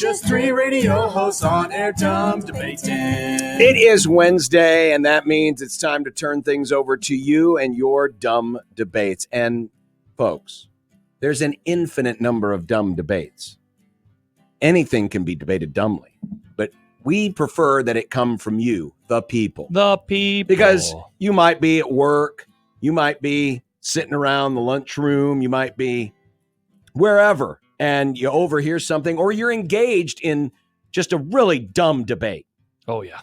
Just three radio hosts on air dumb debating. It is Wednesday, and that means it's time to turn things over to you and your dumb debates. And folks, there's an infinite number of dumb debates. Anything can be debated dumbly, but we prefer that it come from you, the people. The people. Because you might be at work, you might be sitting around the lunchroom, you might be wherever, and you overhear something, or you're engaged in just a really dumb debate. Oh, yeah.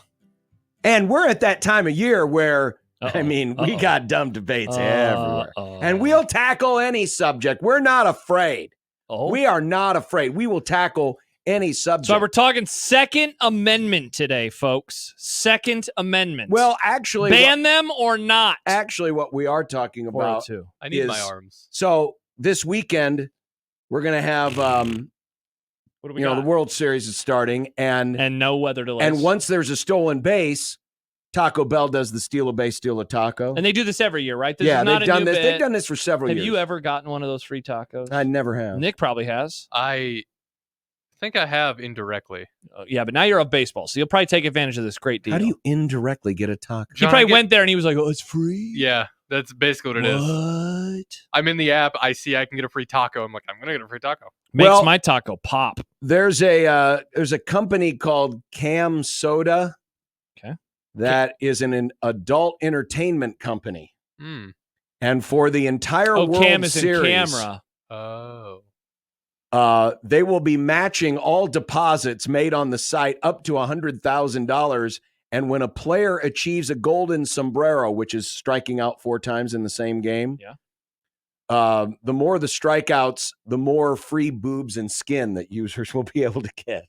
And we're at that time of year where, we got dumb debates everywhere. And we'll tackle any subject. We're not afraid. We are not afraid. We will tackle any subject. So we're talking Second Amendment today, folks. Second Amendment. Well, actually... ban them or not? Actually, what we are talking about... I need my arms. So this weekend, we're going to have... what do we got? The World Series is starting, and no weather delays. And once there's a stolen base, Taco Bell does the steal a base, steal a taco. And they do this every year, right? This yeah, is not they've done new this. bit. They've done this for several years. Have you ever gotten one of those free tacos? I never have. Nick probably has. I think I have indirectly. Yeah, but now you're of baseball, so you'll probably take advantage of this great deal. How do you indirectly get a taco? He probably went there and he was like, "Oh, it's free." Yeah, that's basically what it is. What? I'm in the app. I see I can get a free taco. I'm like, I'm gonna get a free taco. Makes my taco pop. There's a company called Cam Soda. Okay. That is an adult entertainment company. Mm. And for the entire World Cam is Series, in camera. They will be matching all deposits made on the site up to $100,000. And when a player achieves a golden sombrero, which is striking out 4 times in the same game, the more the strikeouts, the more free boobs and skin that users will be able to get.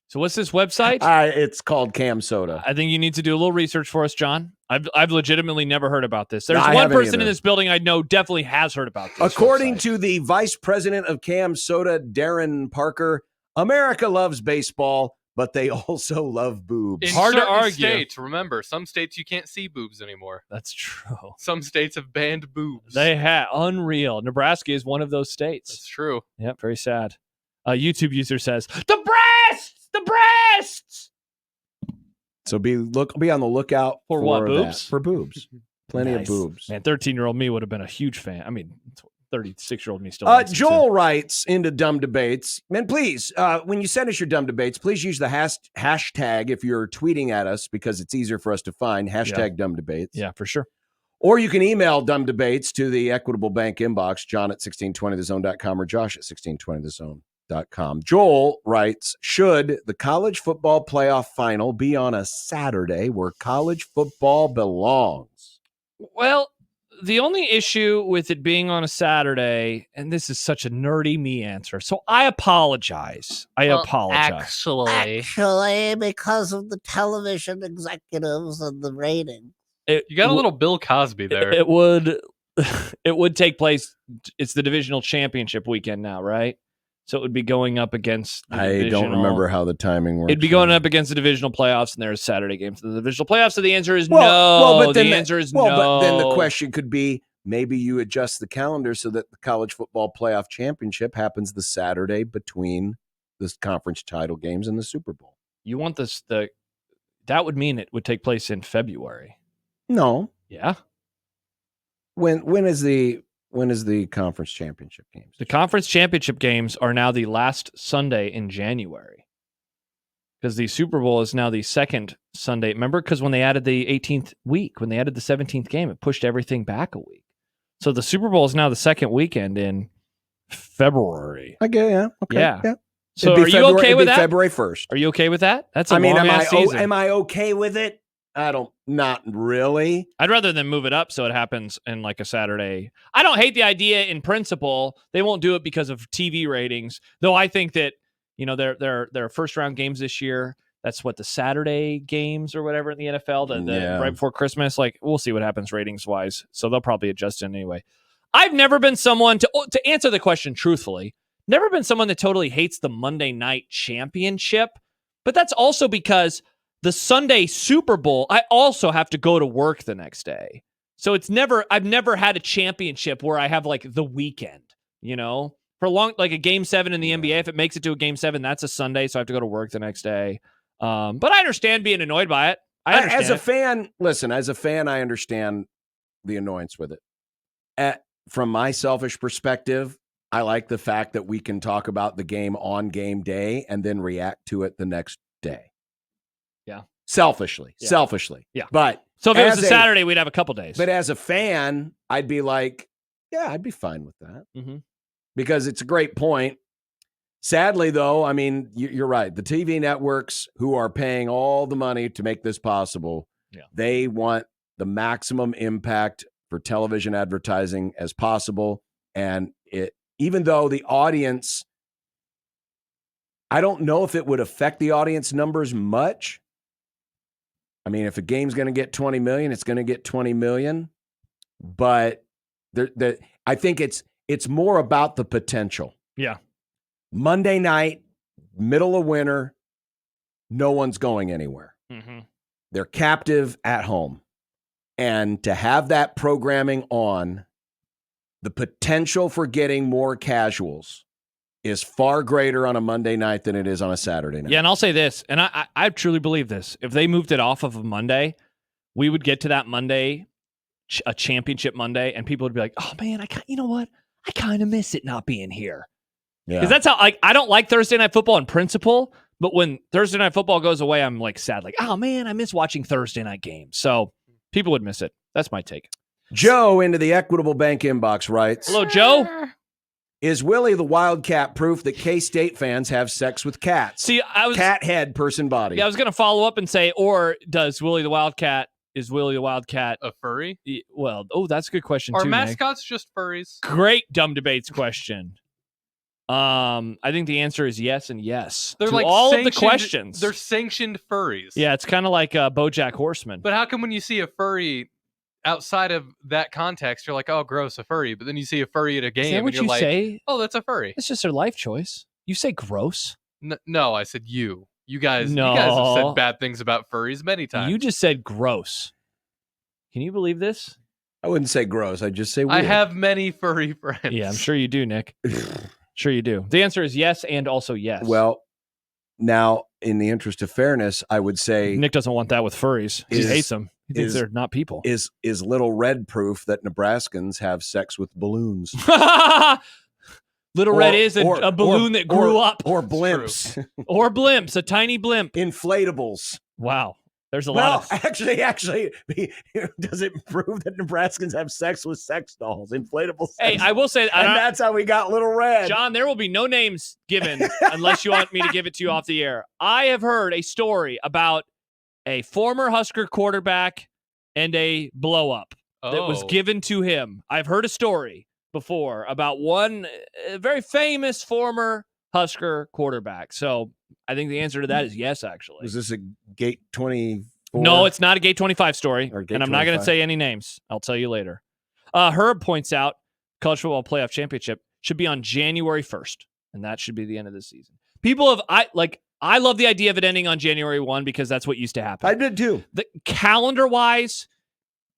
So what's this website? It's called Cam Soda. I think you need to do a little research for us, John. I've legitimately never heard about this. There's one person in this building I know definitely has heard about this. According to the vice president of Cam Soda, Darren Parker, America loves baseball, but they also love boobs. In hard to argue. States, remember, some states you can't see boobs anymore. That's true. Some states have banned boobs. They have. Unreal. Nebraska is one of those states. That's true. Yep, very sad. A YouTube user says, the breasts! The breasts! So be on the lookout for what, boobs? For boobs. Plenty Nice. of boobs. Man, 13-year-old me would have been a huge fan. I mean, 36-year-old me still. Joel writes into Dumb Debates. And please, when you send us your Dumb Debates, please use the hashtag if you're tweeting at us, because it's easier for us to find. Hashtag Dumb Debates. Yeah, for sure. Or you can email Dumb Debates to the Equitable Bank inbox, John at 1620thezone.com or Josh at 1620thezone.com. Joel writes, should the college football playoff final be on a Saturday where college football belongs? Well, the only issue with it being on a Saturday, and this is such a nerdy me answer, so I apologize. Actually, because of the television executives and the rating. You got a little Bill Cosby there. It would take place. It's the divisional championship weekend now, right? So it would be going up against the I don't remember how the timing works. It'd be going up against the divisional playoffs, and there's Saturday games. The divisional playoffs, so the answer is no. But then the answer is no. no. But then the question could be, maybe you adjust the calendar so that the college football playoff championship happens the Saturday between the conference title games and the Super Bowl. You want this? That would mean it would take place in February. No. Yeah. When is the conference championship games? The conference championship games are now the last Sunday in January, because the Super Bowl is now the second Sunday. Remember, because when they added the 18th week, when they added the 17th game, it pushed everything back a week. So the Super Bowl is now the second weekend in February. Okay, yeah. Okay, yeah. So are you okay with that? February 1st. Are you okay with that? That's a long-ass season. Am I okay with it? Not really. I'd rather than move it up so it happens in like a Saturday. I don't hate the idea in principle. They won't do it because of TV ratings, though. I think that, their first round games this year, that's what the Saturday games or whatever in the NFL, right before Christmas. Like, we'll see what happens ratings wise. So they'll probably adjust it anyway. I've never been someone to answer the question truthfully. Never been someone that totally hates the Monday night championship, but that's also because the Sunday Super Bowl, I also have to go to work the next day. So I've never had a championship where I have like the weekend, For like a game 7 in the NBA, if it makes it to a game 7, that's a Sunday, so I have to go to work the next day. But I understand being annoyed by it. I understand. As a fan, I understand the annoyance with it. From my selfish perspective, I like the fact that we can talk about the game on game day and then react to it the next day. Yeah. Selfishly. Yeah. But so if it was a Saturday, we'd have a couple days. But as a fan, I'd be like, yeah, I'd be fine with that. Mm-hmm. Because it's a great point. Sadly, though, I mean, you're right. The TV networks who are paying all the money to make this possible, they want the maximum impact for television advertising as possible. And even though the audience, I don't know if it would affect the audience numbers much. I mean, if a game's going to get 20 million, it's going to get 20 million. But I think it's more about the potential. Yeah. Monday night, middle of winter, no one's going anywhere. Mm-hmm. They're captive at home. And to have that programming on, the potential for getting more casuals is far greater on a Monday night than it is on a Saturday night. Yeah, and I'll say this, and I truly believe this. If they moved it off of a Monday, we would get to that Monday, a championship Monday, and people would be like, oh, man, you know what? I kind of miss it not being here. Yeah. Because that's how, I don't like Thursday Night Football in principle, but when Thursday Night Football goes away, I'm like sad. Like, oh, man, I miss watching Thursday night games. So people would miss it. That's my take. Joe into the Equitable Bank inbox writes, hello, Joe. Is Willie the Wildcat proof that K-State fans have sex with cats? See, cat head, person body. Yeah, I was going to follow up and say, or is Willie the Wildcat a furry? Well, that's a good question, Are too, mascots just furries? Great dumb debates question. I think the answer is yes and yes. They're to like all of the questions. They're sanctioned furries. Yeah, it's kind of like BoJack Horseman. But how come when you see a furry outside of that context, you're like, oh, gross, a furry. But then you see a furry at a game, is that and what you're you like, say? Oh, that's a furry. It's just their life choice. You say gross. No, I said you. You guys have said bad things about furries many times. You just said gross. Can you believe this? I wouldn't say gross. I'd just say weird. I have many furry friends. Yeah, I'm sure you do, Nick. Sure you do. The answer is yes and also yes. Well, now, in the interest of fairness, I would say Nick doesn't want that with furries. He hates them. He thinks they're not people. Is Little Red proof that Nebraskans have sex with balloons? Little Red is a balloon that grew up. Or blimps. Or blimps, a tiny blimp. Inflatables. Wow. There's a lot of... Actually, does it prove that Nebraskans have sex with sex dolls, inflatable sex Hey, I will say... And that's how we got Little Red. John, there will be no names given unless you want me to give it to you off the air. I have heard a story about a former Husker quarterback and a blow-up that was given to him. I've heard a story before about one very famous former Husker quarterback. So I think the answer to that is yes, actually. Was this a Gate 24? No, it's not a Gate 25 story. And I'm not going to say any names. I'll tell you later. Herb points out College Football Playoff Championship should be on January 1st, and that should be the end of the season. I love the idea of it ending on January 1 because that's what used to happen. I did too. The calendar-wise,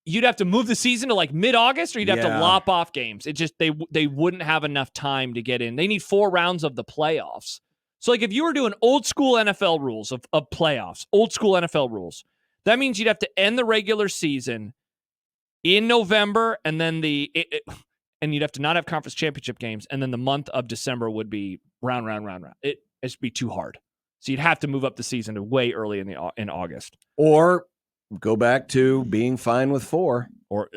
you'd have to move the season to like mid-August, or you'd have to lop off games. It just they wouldn't have enough time to get in. They need 4 rounds of the playoffs. So like if you were doing old school NFL rules of playoffs, old school NFL rules, that means you'd have to end the regular season in November, and then and you'd have to not have conference championship games, and then the month of December would be round. It'd be too hard. So you'd have to move up the season to way early in August, or go back to being fine with 4, or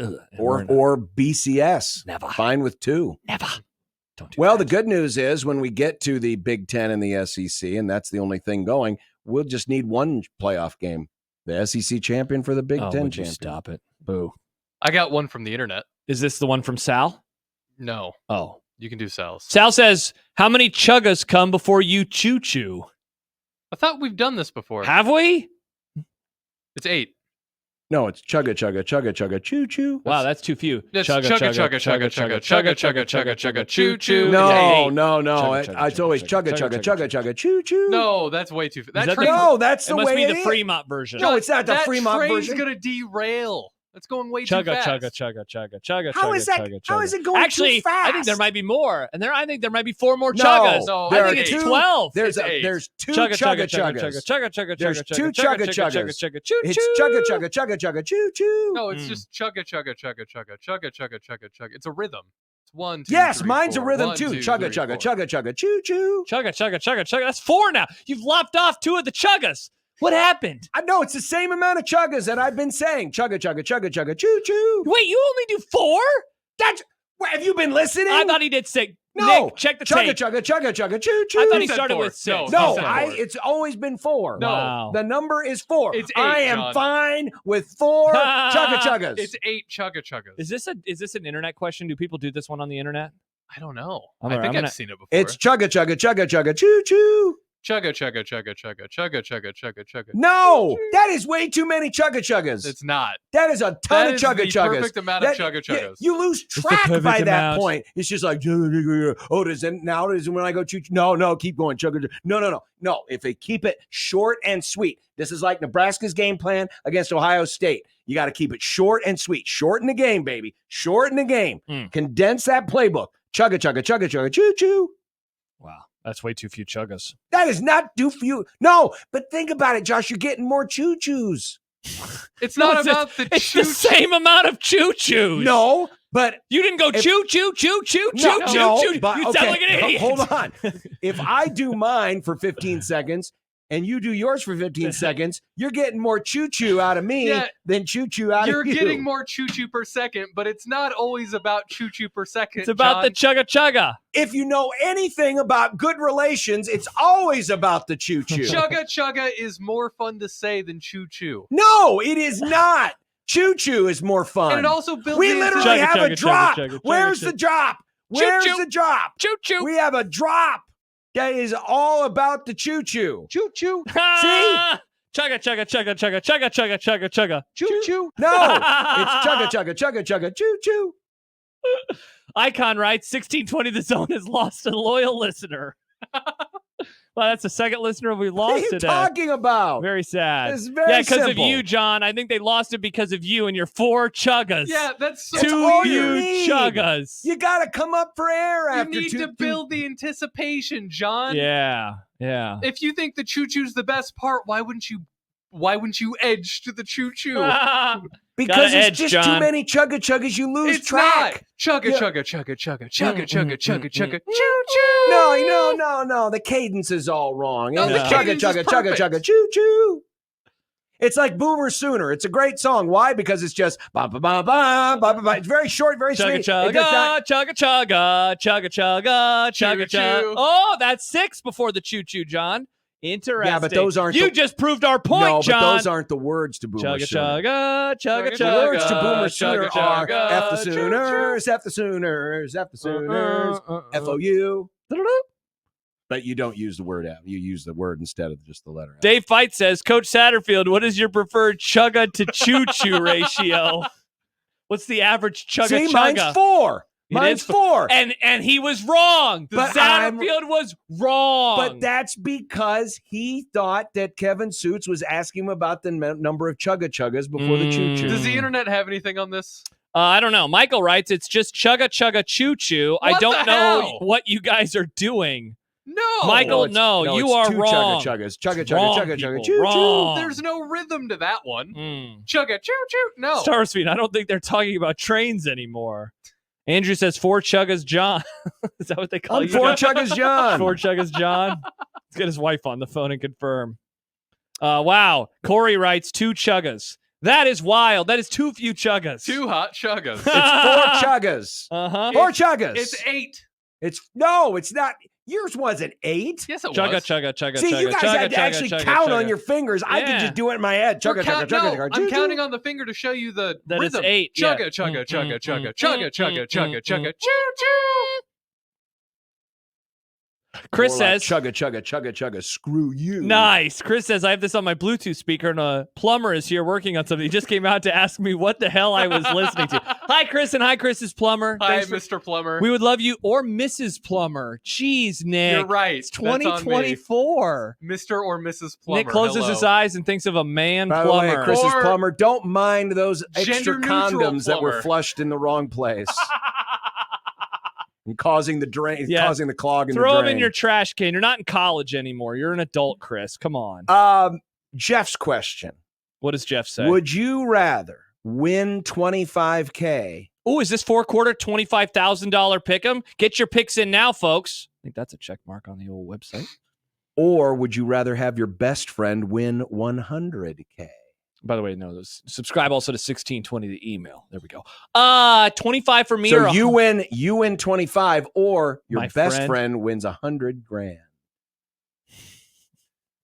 BCS, never fine with 2, never. Don't do well, that. The good news is when we get to the Big Ten and the SEC, and that's the only thing going, we'll just need one playoff game. The SEC champion for the Big Ten would champion. You stop it. Boo. I got one from the internet. Is this the one from Sal? No. Oh. You can do Sal's. Sal says, how many chuggas come before you choo-choo? I thought we've done this before. Have we? It's 8. No, it's chugga, chugga, chugga, chugga, choo-choo. Wow, that's too few. That's chugga, chugga, chugga, chugga, chugga, chugga, chugga, chugga, chugga, choo-choo. No. It's always chugga, chugga, chugga, chugga, choo-choo. No, that's way too... No, that's the way it must be it the is. Fremont version. No, it's not the that Fremont train's version. Going to derail. That's going way too fast. Chugga. How is that? How is it going Actually, too fast? I think there might be more, and I think there might be 4 more No, chuggas. No, there I are think it's two- 12. There's two chugga chuggas. There's two chugga chuggas. It's chugga choo choo. No, it's just chugga. It's a rhythm. It's 1, 2, Yes, 3, mine's 4. a rhythm 1, too. 2, Chugga 3, 4. chugga choo choo. Chugga. That's 4 now. You've lopped off 2 of the chuggas. What happened? I know it's the same amount of chuggas that I've been saying. Chugga choo choo. Wait, you only do 4? That's. What, have you been listening? I thought he did 6. No. Nick, check the Chugga tape. chugga choo choo. I thought he said started 4. with 6. No, He said 4. it's always been 4. No. Wow. The number is 4. It's 8, I am John. fine with 4 chugga chuggas. It's 8 chugga chuggas. Is this an internet question? Do people do this one on the internet? I don't know. I'm I gonna- think I'm I've gonna- seen it before. It's chugga choo choo. Chugga. No, that is way too many chugga chuggas. It's not. That is a ton That of is chugga the chuggas. perfect amount of chugga chuggas. You lose the track perfect by that amount. point. It's just like, oh, does it now? Does it when I go choo? No, keep going chugga. No. If they keep it short and sweet, this is like Nebraska's game plan against Ohio State. You got to keep it short and sweet. Shorten the game, baby. Shorten the game. Condense that playbook. Chugga choo choo. Wow, that's way too few chuggas. That is not due for you. No, but think about it, Josh. You're getting more choo choos. It's not It's about the It's choo. the same amount of choo-choos. No, but You didn't go If- choo. You but- sound like an idiot. Hold on. If I do mine for 15 seconds and you do yours for 15 seconds, you're getting more choo-choo out of me Yeah, than choo-choo out You're of you. getting more choo-choo per second, but it's not always about choo-choo per second. It's about the chugga. If you know anything about good relations, it's always about the choo-choo. Chugga is more fun to say than choo-choo. No, it is not. Choo-choo is more fun. And it also builds we into- literally have a Chugga, drop. chugga, Where's chugga. the drop? Where's Choo-choo. the drop? Choo-choo. We have a drop. That is all about the choo-choo. Choo-choo. Chugga. Choo-choo. No, it's chugga, choo-choo. Icon writes 1620 The Zone has lost a loyal listener. Well, that's the second listener we What are lost you today. talking about? Very sad. It's very yeah, because of simple. you, John. I think they lost it because of you and your 4 chuggas. Yeah, that's so It's Too all you few need. chuggas. You got to come up for air You after need two. to build the anticipation, John. Yeah. If you think the choo-choo's the best part, why wouldn't you edge to the choo-choo? Because Gotta it's edge, just John. too many chugga chuggas. You lose It's track. not. Yeah. Chugga. Choo-choo. No. The cadence is all wrong. No, It's the chugga, cadence is chugga, perfect. choo choo. It's like Boomer Sooner. It's a great song. Why? Because it's just ba ba ba ba ba ba ba. It's very short, very Chugga sweet. It does not- chugga. Choo-choo. Oh, that's 6 before the choo-choo, John. Interesting. Yeah, but those aren't You the- just proved our point, No, John. but those aren't the words to Boomer Sooner. Chugga. The words to Boomer Sooner chugga, are chugga, F the choo-choo. Sooners, F the Sooners, F the Sooners, FOU. But you don't use the word F. You use the word instead of just the letter F. Dave Fight says, Coach Satterfield, what is your preferred chugga to choo-choo ratio? What's the average chugga See, chugga? mine's 4. It Mine's is 4. And he was wrong. But I'm- Satterfield was wrong. But that's because he thought that Kevin Suits was asking him about the number of chugga chuggas before the choo choo. Does the internet have anything on this? I don't know. Michael writes, it's just chugga choo choo. I What don't the know hell? what you guys are doing. No. Michael, it's- no, you it's are 2 wrong. Chugga chuggas. Chugga Wrong, chugga chugga people. chugga choo choo. Wrong. There's no rhythm to that one. Mm. Chugga choo-choo. No. Starspeed, I don't think they're talking about trains anymore. Andrew says 4 chuggas John. Is that what they call I'm you? 4 guys? chuggas John. 4 chuggas John. Let's get his wife on the phone and confirm. Wow. Corey writes 2 chuggas. That is wild. That is too few chuggas. 2 hot chuggas. It's 4 chuggas. Uh-huh. 4 chuggas. It's 8. It's not. Yours wasn't 8. Yes, it Chugga, was. chugga. See, you guys had to actually count on your fingers. I could Yeah. just do it in my head. We're Chugga count- chugga no, chugga. I'm choo-choo. counting on the finger to show you the That it's rhythm. 8. Yeah. Chugga, chugga, chugga, chugga, chugga, chugga, chugga, chugga, choo-choo. Chris More like says, chugga, chugga, chugga, chugga, screw you. nice. Chris says, I have this on my Bluetooth speaker, and a plumber is here working on something. He just came out to ask me what the hell I was listening to. Hi, Chris, and hi, Chris's plumber. Hi, Thanks Mr. Plumber. We would love you, or Mrs. Plumber. Jeez, Nick. You're right. It's 2024. Mr. or Mrs. Plumber. Nick closes his eyes and thinks of a man By the plumber. way, Chris's Or plumber, don't mind those extra gender-neutral condoms that were plumber. flushed in the wrong place. And causing the drain, Yeah. causing the clog in the Throw drain. them in your trash can. You're not in college anymore. You're an adult, Chris. Come on. Jeff's question. What does Jeff say? Would you rather win $25K? Oh, is this 4-quarter $25,000 pick'em? Get your picks in now, folks. I think that's a check mark on the old website. Or would you rather have your best friend win $100K? By the way, no. Subscribe also to 1620, the email. There we go. 25 for me. So or you win 25, or your My best friend? friend wins $100,000.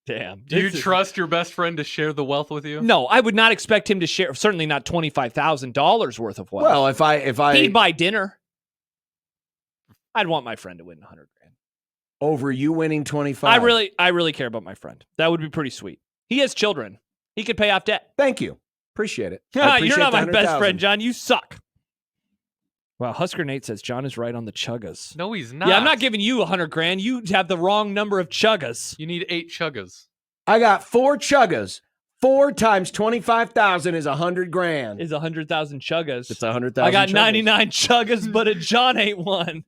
Damn. Do you trust your best friend to share the wealth with you? No, I would not expect him to share. Certainly not $25,000 worth of wealth. Well, if I He'd buy dinner. I'd want my friend to win $100,000. over you winning 25, I really care about my friend. That would be pretty sweet. He has children. He could pay off debt. Thank you. Appreciate it. I You're appreciate not the my best 100,000. friend, John. You suck. Wow, Husker Nate says John is right on the chuggas. No, he's not. Yeah, I'm not giving you $100,000. You have the wrong number of chuggas. You need 8 chuggas. I got 4 chuggas. 4 times 25,000 is $100,000. Is 100,000 chuggas. It's 100,000. I got chuggas. 99 chuggas, but a John ain't one.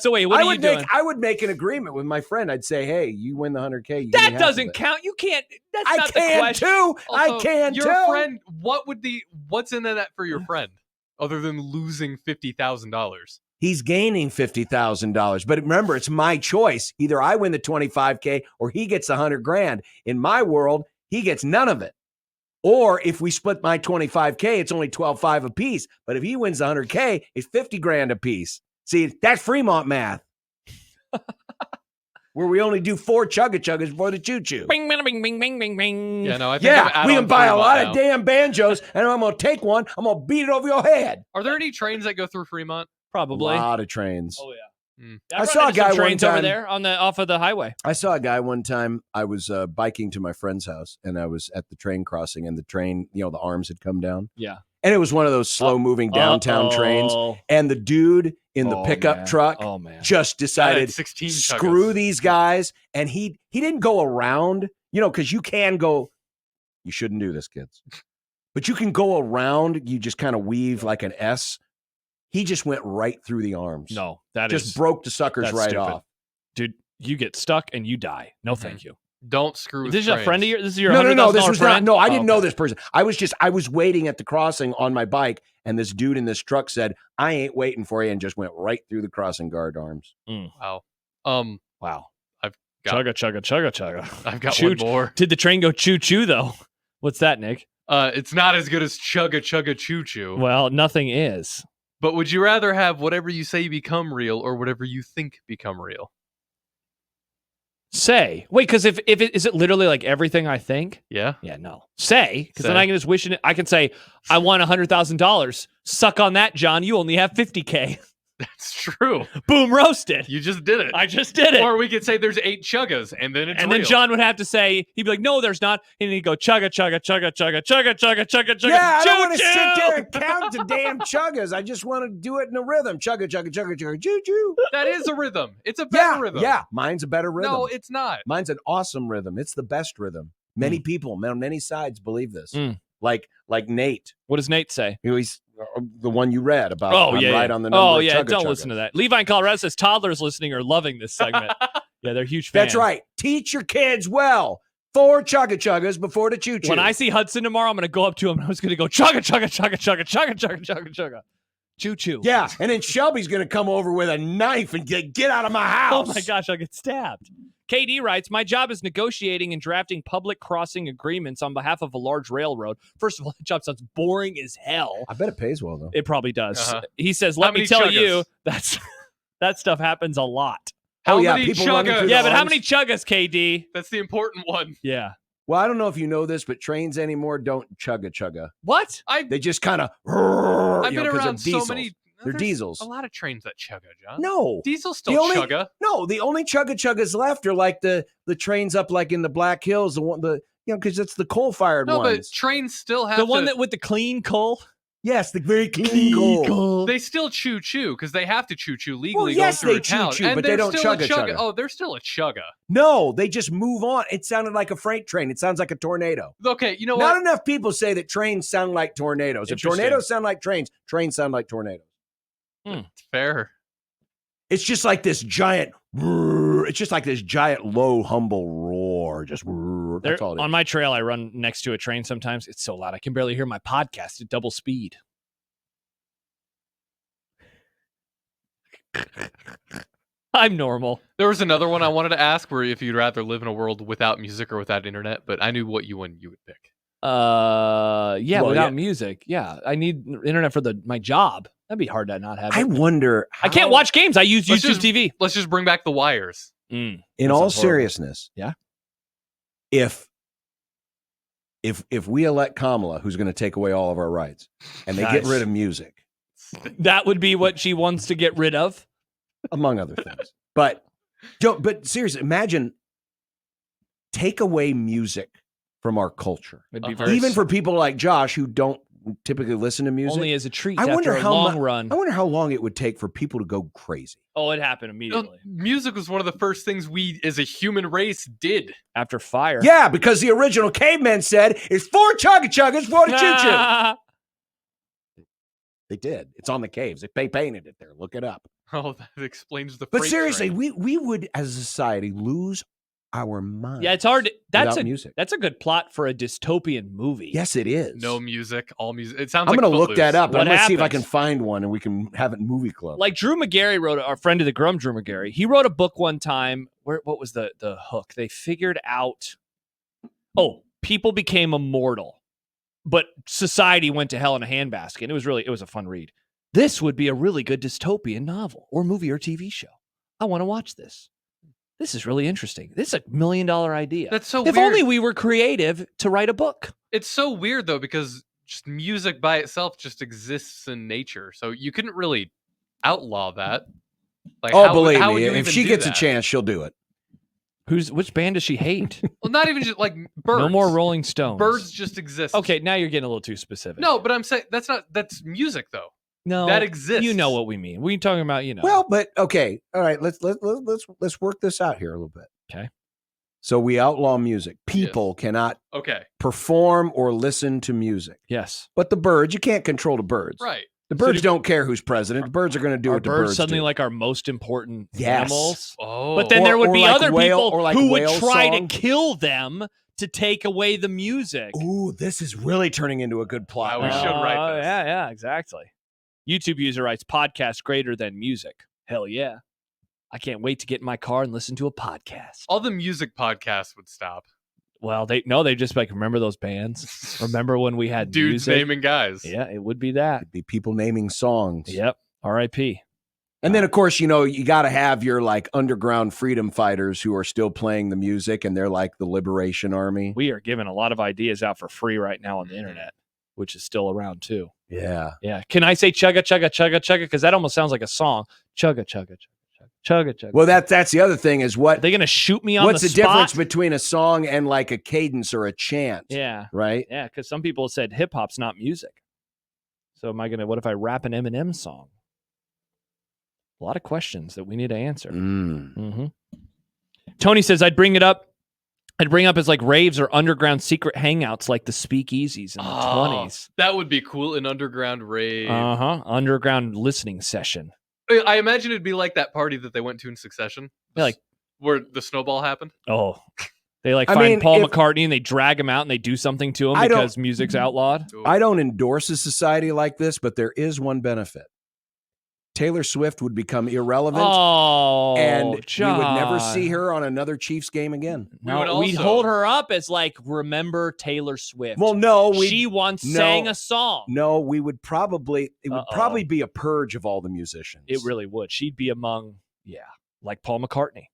So wait, what are you doing? I would make an agreement with my friend. I'd say, hey, you win the $100K. You That give me half of doesn't it. count. You can't. That's I not the can question. too. I Also, can your too. friend, what's in that for your friend other than losing $50,000? He's gaining $50,000. But remember, it's my choice. Either I win the 25K or he gets $100,000. In my world, he gets none of it. Or if we split my 25K, it's only 12.5 a piece. But if he wins the $100K, it's $50,000 a piece. See, that's Fremont math. Where we only do 4 chuggas for the choo-choo. Bing, bing, bing, bing, bing, bing, bing. Yeah, no, I think I'm Yeah, out we on can buy a Fremont lot now. of damn banjos, and I'm going to take one. I'm going to beat it over your head. Are there any trains that go through Fremont? Probably. A lot of trains. Oh yeah. Hmm. I've I run saw a into some guy one trains over time- there off of the highway. I saw a guy one time. I was biking to my friend's house, and I was at the train crossing, and the train, the arms had come down. Yeah. And it was one of those slow-moving downtown trains. And the dude in the pickup truck just decided, 16 screw chuggas. these guys. And he didn't go around, because you can go, you shouldn't do this, kids. But you can go around, you just kind of weave like an S. He just went right through the arms. No, that just is broke the suckers that's right stupid. off. Dude, you get stuck and you die. No, thank you. Don't screw with This is a trains. friend of yours? This is your No. $100,000 This was friend? not. No, I Oh, didn't know okay. this person. I was waiting at the crossing on my bike, and this dude in this truck said, "I ain't waiting for you," and just went right through the crossing guard arms. Wow. Wow. I've got Chugga. I've got Choo- one more. Did the train go choo-choo, though? What's that, Nick? It's not as good as chugga choo choo. Well, nothing is. But would you rather have whatever you say become real or whatever you think become real? Say. Wait, because if it is it literally like everything I think? Yeah. Yeah, no. Say, because then Say. I can just wish it. I can say, I want $100,000. Suck on that, John. You only have $50K. That's true. Boom, roasted. You just did it. I just did it. Or we could say there's 8 chuggas and then it's And real. then John would have to say, he'd be like, no, there's not. And he'd go, chugga. Yeah, I don't want to choo-choo. sit there and count the damn chuggas. I just want to do it in a rhythm. Chugga, choo choo. That is a rhythm. It's a better rhythm. Yeah, mine's a better rhythm. No, it's not. Mine's an awesome rhythm. It's the best rhythm. Many people on many sides believe this. Like Nate. What does Nate say? He's the one you read about. Oh, I'm yeah. right on the number. Oh, of yeah. chugga Don't chuggas. listen to that. Levi in Colorado says toddlers listening are loving this segment. Yeah, they're huge fans. That's right. Teach your kids well. 4 chuggas before the choo-choo. When I see Hudson tomorrow, I'm going to go up to him and I was going to go chugga. Choo-choo. Yeah, and then Shelby's going to come over with a knife and get out of my house. Oh my gosh, I'll get stabbed. KD writes, my job is negotiating and drafting public crossing agreements on behalf of a large railroad. First of all, that job sounds boring as hell. I bet it pays well, though. It probably does. Uh-huh. He says, How let me many tell chuggas? you, that stuff happens a lot. How yeah, many people running chuggas? through Yeah, the but how arms. many chuggas, KD? That's the important one. Yeah. Well, I don't know if you know this, but trains anymore don't chugga. What? They just kind of. I've been around so many. They're There's diesels. A lot of trains that chugga, John. No. Diesels still chugga. No, the only chuggas left are like the trains up like in the Black Hills, because it's the coal-fired ones. No, but trains still have the one that with the clean coal. Yes, the very clean coal. They still choo-choo because they have to choo-choo legally. Well, yes, going they through a town. choo-choo, And but they don't still a chugga. Oh, they're still a chugga. No, they just move on. It sounded like a freight train. It sounds like a tornado. Okay, you know Not what? enough people say that trains sound like tornadoes. If tornadoes sound like trains sound like tornadoes. It's fair. It's just like this giant. It's just like this giant, low, humble roar. Just that's all it is. On my trail, I run next to a train sometimes. It's so loud I can barely hear my podcast at double speed. I'm normal. There was another one I wanted to ask, where if you'd rather live in a world without music or without internet, but I knew what you would pick. Without music. Yeah, I need internet for my job. That'd be hard to not have it. I wonder. I can't watch games. I use YouTube TV. Let's just bring back the wires. In all seriousness, yeah. If we elect Kamala, who's going to take away all of our rights, and they get rid of music, that would be what she wants to get rid of, among other things. But seriously, imagine take away music from our culture. It'd be even for people like Josh who don't typically listen to music. Only as a treat. I wonder after a long run. I wonder how long it would take for people to go crazy. Oh, it happened immediately. Music was one of the first things we, as a human race, did after fire. Yeah, because the original cavemen said it's for chugga, it's for the choo-choo. They did. It's on the caves. They painted it there. Look it up. Oh, that explains the. But seriously, we would, as a society, lose our mind. Yeah, it's hard. That's music. That's a good plot for a dystopian movie. Yes, it is. No music, all music. It sounds. I'm like going to look that up. What I'm going to see if I happens? can find one and we can have it in movie club. Like Drew Magary wrote, our friend of the Grum, Drew Magary. He wrote a book one time. What was the hook? They figured out. Oh, people became immortal, but society went to hell in a handbasket. And it was a fun read. This would be a really good dystopian novel or movie or TV show. I want to watch this. This is really interesting. This is $1 million idea. That's so if weird. only we were creative to write a book. It's so weird, though, because just music by itself just exists in nature. So you couldn't really outlaw that. Like, believe how me, would you if she gets a chance, she'll do it. Which band does she hate? Well, not even just like birds. No more Rolling Stones. Birds just exist. Okay, now you're getting a little too specific. No, but I'm saying that's music, though. No, that exists. You know what we mean. We're talking about, Well, but okay, all right. Let's work this out here a little bit. Okay. So we outlaw music. People cannot perform or listen to music. Yes. But the birds, you can't control the birds. Right. The birds don't care who's president. The birds are going to do what the birds suddenly do. like our most important Yes. animals. Oh. But then there would be like other whale, people like who would whale try song. to kill them to take away the music. Ooh, this is really turning into a good plot. We should write this. Yeah, exactly. YouTube user writes, podcast greater than music. Hell yeah. I can't wait to get in my car and listen to a podcast. All the music podcasts would stop. Well, they just like, remember those bands? Remember when we had dudes music? naming guys? Yeah, it would be that. It'd be people naming songs. Yep. R.I.P. And then, of course, you got to have your like underground freedom fighters who are still playing the music, and they're like the Liberation Army. We are giving a lot of ideas out for free right now on the internet, which is still around too. Yeah. Yeah. Can I say chugga, chugga, chugga, chugga? Because that almost sounds like a song. Chugga, chugga, chugga, chugga, chugga. Well, that's the other thing is what. Are they going to shoot me on what's the the spot? difference between a song and like a cadence or a chant? Yeah. Right? Yeah, because some people said hip hop's not music. So what if I rap an Eminem song? A lot of questions that we need to answer. Mm-hmm. Tony says, I'd bring up as like raves or underground secret hangouts like the speakeasies in the 20s. That would be cool, an underground rave. Underground listening session. I imagine it'd be like that party that they went to in Succession. Like where the snowball happened. Oh. They find Paul McCartney and they drag him out and they do something to him because music's outlawed. I don't endorse a society like this, but there is one benefit. Taylor Swift would become irrelevant, and John. we would never see her on another Chiefs game again. No, we'd hold her up as like, remember Taylor Swift. Well, no, she once sang a song. No, it would probably be a purge of all the musicians. It really would. She'd be among, like Paul McCartney.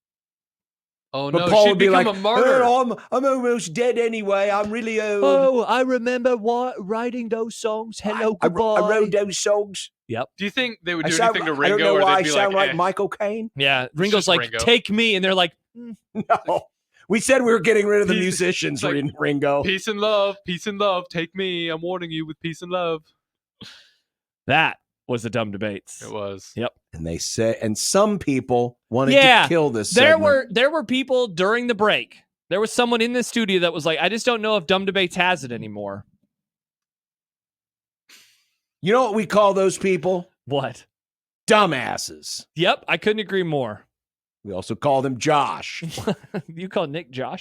Oh But no, Paul she'd would be become like, a martyr. "Oh, I'm almost dead anyway. I'm really old. Oh, I remember writing those songs. Hello, I goodbye. wrote those songs. Yep. Do you think they would I do sound- anything to I don't Ringo, know or why they'd I be sound like, like Michael Caine. Yeah. Ringo's just like, Ringo. take me. And they're like, No. We said we were getting rid of the Peace- musicians, it's like, Ringo. peace and love, take me. I'm warning you with peace and love. that was the dumb debates. It was. Yep. And they say, and some people wanted Yeah, to kill this There segment. were people during the break. There was someone in the studio that was like, I just don't know if Dumb Debates has it anymore. You know what we call those people? What? Dumbasses. Yep, I couldn't agree more. We also call them Josh. You call Nick Josh?